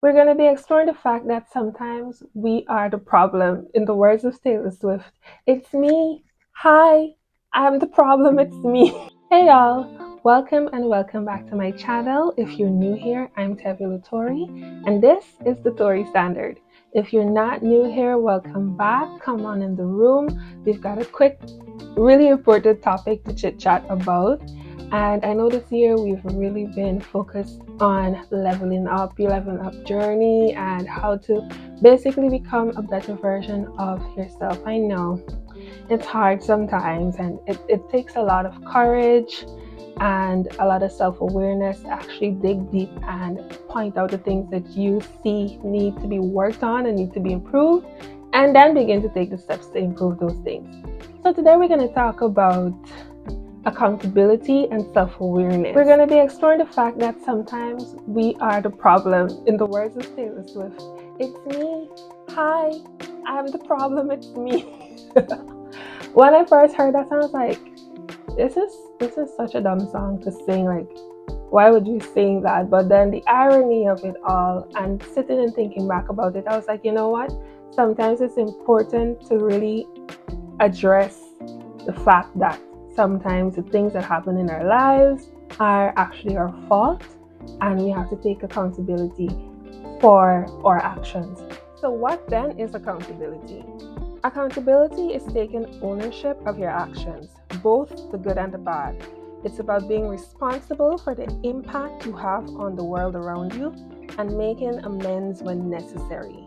We're going to be exploring the fact that sometimes we are the problem. In the words of Taylor Swift, it's me. Hi, I'm the problem. It's me. Hey, y'all. Welcome and welcome back to my channel. If you're new here, I'm Tevi Lutori, and this is the Tori Standard. If you're not new here, welcome back. Come on in the room. We've got a quick, really important topic to chit chat about. And I know this year we've really been focused on your leveling up journey, and how to basically become a better version of yourself. I know it's hard sometimes, and it takes a lot of courage and a lot of self-awareness to actually dig deep and point out the things that you see need to be worked on and need to be improved, and then begin to take the steps to improve those things. So today we're going to talk about accountability and self-awareness. We're going to be exploring the fact that sometimes we are the problem. In the words of Taylor Swift, it's me. Hi, I'm the problem. It's me. When I first heard that song, I was like, this is such a dumb song to sing. Like, why would you sing that? But then the irony of it all, and sitting and thinking back about it, I was like, you know what? Sometimes it's important to really address the fact that sometimes the things that happen in our lives are actually our fault, and we have to take accountability for our actions. So what then is accountability? Accountability is taking ownership of your actions, both the good and the bad. It's about being responsible for the impact you have on the world around you and making amends when necessary.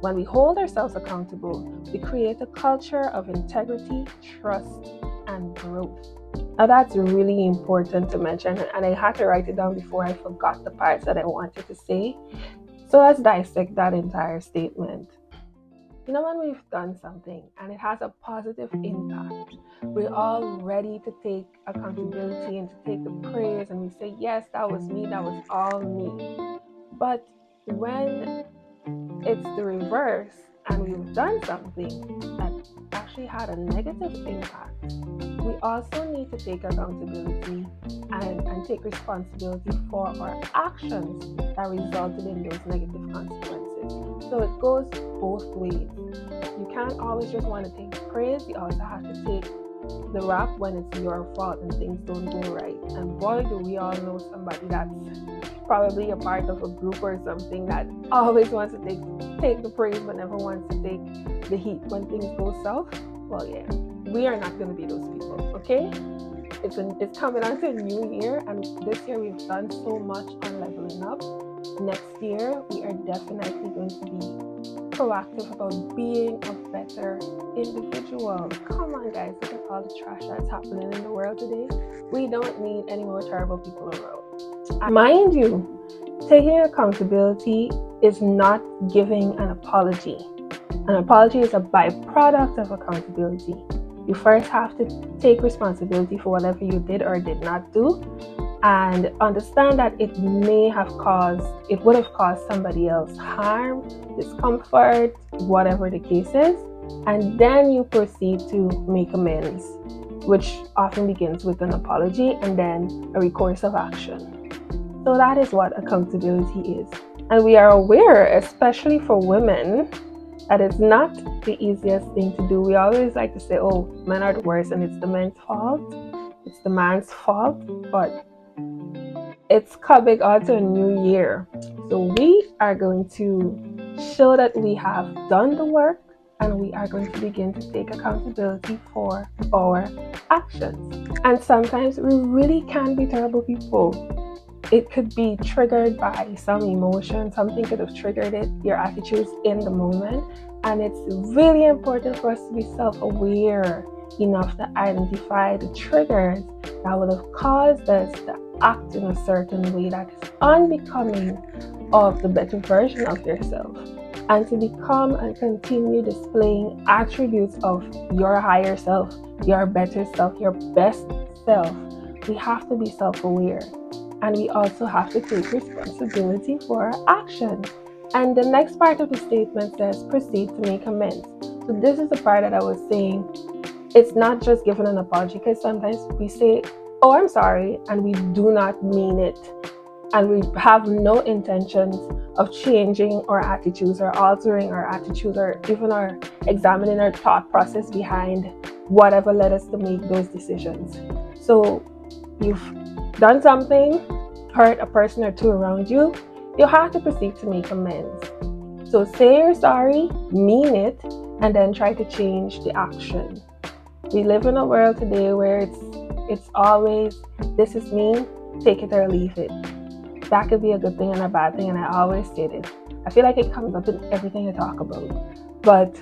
When we hold ourselves accountable, we create a culture of integrity, trust, and growth. Now that's really important to mention, and I had to write it down before I forgot the parts that I wanted to say. So let's dissect that entire statement. You know, when we've done something and it has a positive impact, we're all ready to take accountability and to take the praise, and we say, yes, that was me, that was all me. But when it's the reverse and we've done something that actually had a negative impact, we also need to take accountability and take responsibility for our actions that resulted in those negative consequences. So it goes both ways. You can't always just want to take praise, you also have to take the rap when it's your fault and things don't go right. And boy, do we all know somebody that's probably a part of a group or something that always wants to take the praise but never wants to take the heat when things go south. Well, yeah, we are not going to be those people, okay? It's coming on to a new year, and this year we've done so much on leveling up. Next year, we are definitely going to be proactive about being a better individual. Come on, guys, look at all the trash that's happening in the world today. We don't need any more terrible people around. And mind you, taking accountability is not giving an apology. An apology is a byproduct of accountability. You first have to take responsibility for whatever you did or did not do, and understand that it would have caused somebody else harm, discomfort, whatever the case is, and then you proceed to make amends, which often begins with an apology and then a recourse of action. So that is what accountability is. And we are aware, especially for women, that it's not the easiest thing to do. We always like to say, oh, men are the worst and it's the men's fault, it's the man's fault, but it's coming on to a new year. So we are going to show that we have done the work, and we are going to begin to take accountability for our actions. And sometimes we really can be terrible people. It could be triggered by some emotion, something could have triggered it, your attitudes in the moment. And it's really important for us to be self-aware enough to identify the triggers that would have caused us to act in a certain way that is unbecoming of the better version of yourself. And to become and continue displaying attributes of your higher self, your better self, your best self, we have to be self-aware. And we also have to take responsibility for our actions. And the next part of the statement says, proceed to make amends. So this is the part that I was saying, it's not just giving an apology, because sometimes we say, oh, I'm sorry, and we do not mean it. And we have no intentions of changing our attitudes or altering our attitudes or even our examining our thought process behind whatever led us to make those decisions. So you've done something, hurt a person or two around you, you have to proceed to make amends. So say you're sorry, mean it, and then try to change the action. We live in a world today where it's always, this is me, take it or leave it. That could be a good thing and a bad thing, and I always say this. I feel like it comes up in everything I talk about, but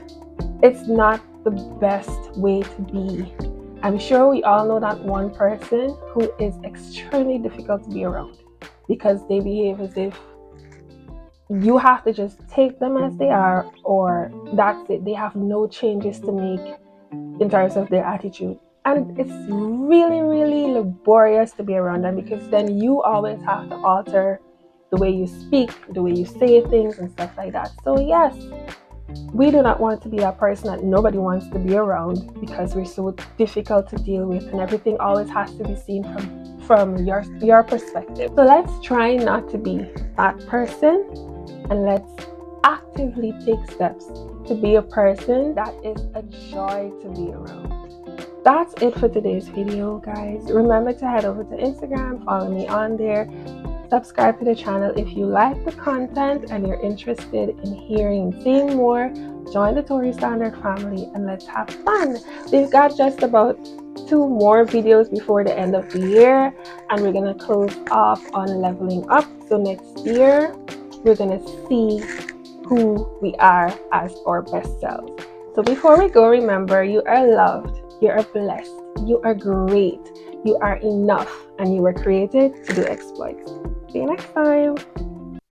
it's not the best way to be. I'm sure we all know that one person who is extremely difficult to be around because they behave as if you have to just take them as they are, or that's it. They have no changes to make in terms of their attitude. And it's really, really laborious to be around them because then you always have to alter the way you speak, the way you say things, and stuff like that. So, yes, we do not want to be a person that nobody wants to be around because we're so difficult to deal with and everything always has to be seen from your perspective. So let's try not to be that person, and let's actively take steps to be a person that is a joy to be around. That's it for today's video, guys. Remember to head over to Instagram, follow me on there, subscribe to the channel if you like the content and you're interested in hearing and seeing more. Join the Tory Standard family and let's have fun. We've got just about 2 more videos before the end of the year, and we're gonna close off on leveling up. So next year we're gonna see who we are as our best selves. So before we go, remember, you are loved, you are blessed, you are great, you are enough, and you were created to do exploits. See you next time.